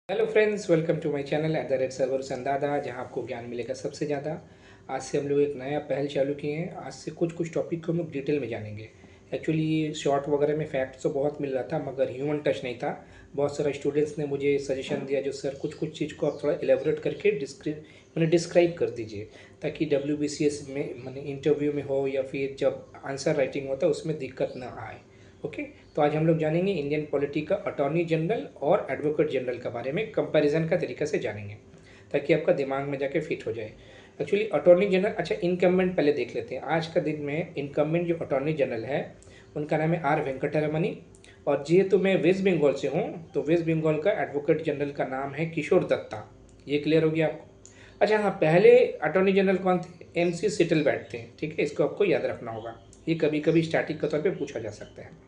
Hello friends, welcome to my channel @सर्वर संदादा, जहां आपको ज्ञान मिलेगा सबसे ज़्यादा। आज से हम लोग एक नया पहल चालू किए हैं। आज से कुछ टॉपिक को हम लोग डिटेल में जानेंगे। एक्चुअली शॉर्ट वगैरह में फैक्ट्स तो बहुत मिल रहा था, मगर ह्यूमन टच नहीं था। बहुत सारे स्टूडेंट्स ने मुझे सजेशन दिया जो सर कुछ चीज़ को आप थोड़ा एलेबोरेट करके डिस्क्राइब कर दीजिए, ताकि WBCS में मैंने इंटरव्यू में हो या फिर जब आंसर राइटिंग होता है उसमें दिक्कत ना आए। ओके, तो आज हम लोग जानेंगे इंडियन पॉलिटी का अटॉर्नी जनरल और एडवोकेट जनरल के बारे में कंपैरिजन का तरीका से जानेंगे, ताकि आपका दिमाग में जाके फिट हो जाए। एक्चुअली अटॉर्नी जनरल, अच्छा इनकम्बेंट पहले देख लेते हैं। आज का दिन में इनकम्बेंट जो अटॉर्नी जनरल है उनका नाम है R वेंकटरमणि, और जेहेतु मैं वेस्ट बंगाल से हूँ तो वेस्ट बंगाल का एडवोकेट जनरल का नाम है किशोर दत्ता। ये क्लियर हो गया आपको? अच्छा हाँ, पहले अटॉर्नी जनरल कौन थे? MC सेटलबैट थे। ठीक है, इसको आपको याद रखना होगा। ये कभी कभी स्टैटिक के तौर पे पूछा जा सकता है।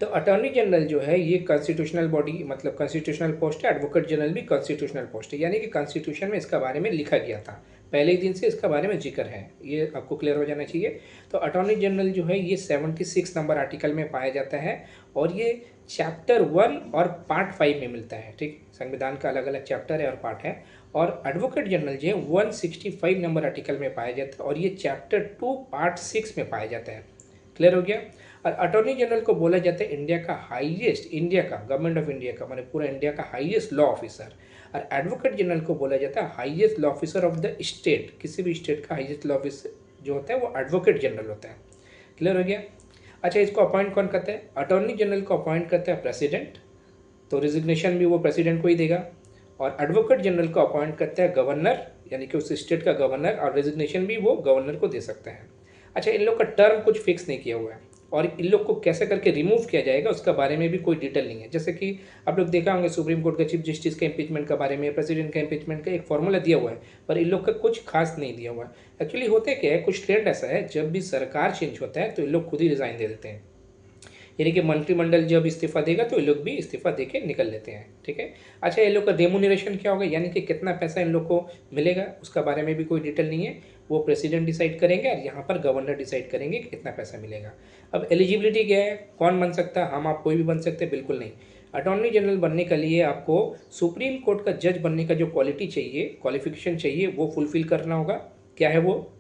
तो अटॉर्नी जनरल जो है ये कॉन्स्टिट्यूशनल बॉडी, मतलब कॉन्स्टिट्यूशनल पोस्ट है। एडवोकेट जनरल भी कॉन्स्टिट्यूशनल पोस्ट है, यानी कि कॉन्स्टिट्यूशन में इसका बारे में लिखा गया था। पहले ही दिन से इसका बारे में जिक्र है, ये आपको क्लियर हो जाना चाहिए। तो अटॉर्नी जनरल जो है ये 76 नंबर आर्टिकल में पाया जाता है, और ये चैप्टर 1 और पार्ट 5 में मिलता है। ठीक, संविधान का अलग अलग चैप्टर है और पार्ट है। और एडवोकेट जनरल जो है 165 नंबर आर्टिकल में पाया जाता है, और ये चैप्टर 2 पार्ट 6 में पाया जाता है। क्लियर हो गया? और अटॉर्नी जनरल को बोला जाता है इंडिया का हाईएस्ट, इंडिया का गवर्नमेंट ऑफ इंडिया का, मतलब पूरा इंडिया का हाईएस्ट लॉ ऑफिसर। और एडवोकेट जनरल को बोला जाता है highest law officer of the state. किसी भी स्टेट का हाईएस्ट लॉ ऑफिसर जो होता है वो एडवोकेट जनरल होता है। क्लियर हो गया? अच्छा, इसको अपॉइंट कौन करता है? अटॉर्नी जनरल को अपॉइंट करता है प्रेसिडेंट, तो रिजिग्नेशन भी वो प्रेसिडेंट को ही देगा। और एडवोकेट जनरल को अपॉइंट करता है गवर्नर, यानी कि उस स्टेट का गवर्नर, और रेजिग्नेशन भी वो गवर्नर को दे सकता है। अच्छा, इन लोग का टर्म कुछ फिक्स नहीं किया हुआ है, और इन लोग को कैसे करके रिमूव किया जाएगा उसका बारे में भी कोई डिटेल नहीं है। जैसे कि आप लोग देखा होंगे सुप्रीम कोर्ट का चीफ जस्टिस के इम्पीचमेंट के बारे में, प्रेसिडेंट का इम्पीचमेंट का एक फॉर्मूला दिया हुआ है, पर इन लोग का कुछ खास नहीं दिया हुआ है। एक्चुअली होता क्या है, कुछ ट्रेंड ऐसा है, जब भी सरकार चेंज होता है तो इन लोग खुद ही रिजाइन दे देते हैं। यानी कि मंत्रिमंडल जब इस्तीफा देगा तो ये लोग भी इस्तीफा दे के निकल लेते हैं। ठीक है। अच्छा, ये लोग का रेमुनरेशन क्या होगा, यानी कि कितना पैसा इन लोग को मिलेगा, उसका बारे में भी कोई डिटेल नहीं है। वो प्रेसिडेंट डिसाइड करेंगे और यहाँ पर गवर्नर डिसाइड करेंगे कि कितना पैसा मिलेगा। अब एलिजिबिलिटी क्या है, कौन बन सकता है? हम आप कोई भी बन सकते हैं? बिल्कुल नहीं। अटॉर्नी जनरल बनने के लिए आपको सुप्रीम कोर्ट का जज बनने का जो क्वालिटी चाहिए, क्वालिफिकेशन चाहिए, वो फुलफिल करना होगा। क्या है वो,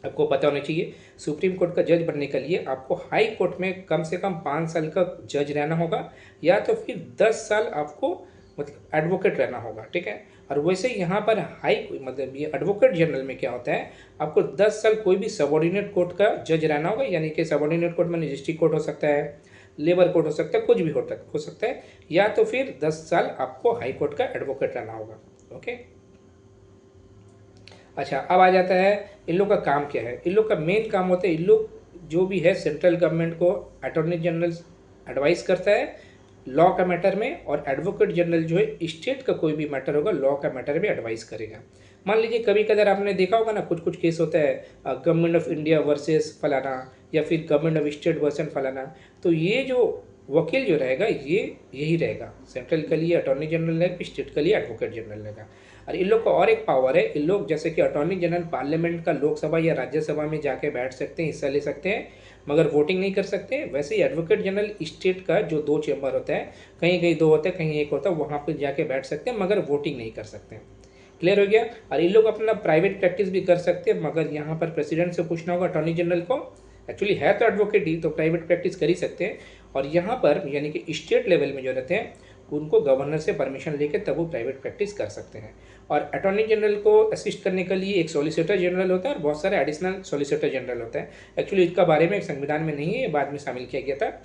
आपको पता होना चाहिए। सुप्रीम कोर्ट का जज बनने के लिए आपको हाई कोर्ट में कम से कम 5 साल का जज रहना होगा, या तो फिर 10 साल आपको मतलब एडवोकेट रहना होगा। ठीक है। और वैसे यहाँ पर हाई, मतलब ये एडवोकेट जनरल में क्या होता है, आपको 10 साल कोई भी सबॉर्डिनेट कोर्ट का जज रहना होगा। यानी कि सबॉर्डिनेट कोर्ट में डिस्ट्रिक्ट कोर्ट हो सकता है, लेबर कोर्ट हो सकता है, कुछ भी हो सकता है, या तो फिर 10 साल आपको हाई कोर्ट का एडवोकेट रहना होगा। ओके। अच्छा, अब आ जाता है इन लोग का काम क्या है। इन लोग का मेन काम होता है, इन लोग जो भी है सेंट्रल गवर्नमेंट को अटॉर्नी जनरल एडवाइस करता है लॉ का मैटर में, और एडवोकेट जनरल जो है स्टेट का कोई भी मैटर होगा लॉ का मैटर में एडवाइस करेगा। मान लीजिए कभी कदर आपने देखा होगा ना, कुछ केस होता है गवर्नमेंट ऑफ इंडिया वर्सेस फलाना, या फिर गवर्नमेंट ऑफ स्टेट वर्सन फलाना। तो ये जो वकील जो रहेगा ये यही रहेगा, सेंट्रल के लिए अटॉर्नी जनरल रहेगा, स्टेट के लिए एडवोकेट जनरल रहेगा। और इन लोग का और एक पावर है, इन लोग जैसे कि अटॉर्नी जनरल पार्लियामेंट का लोकसभा या राज्यसभा में जाके बैठ सकते हैं, हिस्सा ले सकते हैं, मगर वोटिंग नहीं कर सकते। वैसे ही एडवोकेट जनरल स्टेट का जो 2 चेंबर होता है, कहीं कहीं 2 होता है, कहीं 1 होता है, वहाँ पर जाके बैठ सकते हैं, मगर वोटिंग नहीं कर सकते। क्लियर हो गया? और इन लोग अपना प्राइवेट प्रैक्टिस भी कर सकते हैं, मगर यहाँ पर प्रेसिडेंट से पूछना होगा अटॉर्नी जनरल को। एक्चुअली है तो एडवोकेट ही, तो प्राइवेट प्रैक्टिस कर ही सकते हैं। और यहाँ पर यानी कि स्टेट लेवल में जो रहते हैं उनको गवर्नर से परमिशन लेके तब वो प्राइवेट प्रैक्टिस कर सकते हैं। और अटॉर्नी जनरल को असिस्ट करने के लिए एक सॉलिसिटर जनरल होता है और बहुत सारे एडिशनल सॉलिसिटर जनरल होते हैं। एक्चुअली इसका बारे में संविधान में नहीं है, ये बाद में शामिल किया गया था।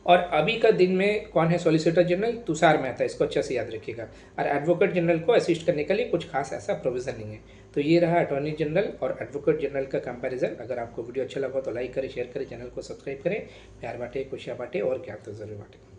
और अभी का दिन में कौन है सॉलिसिटर जनरल? तुषार मेहता, इसको अच्छे से याद रखिएगा। और एडवोकेट जनरल को असिस्ट करने के लिए कुछ खास ऐसा प्रोविजन नहीं है। तो ये रहा अटॉर्नी जनरल और एडवोकेट जनरल का कंपैरिजन। अगर आपको वीडियो अच्छा लगा तो लाइक करें, शेयर करें, चैनल को सब्सक्राइब करें, प्यार बांटे, खुशियाँ बांटे और ज्ञान तो जरूर बांटे।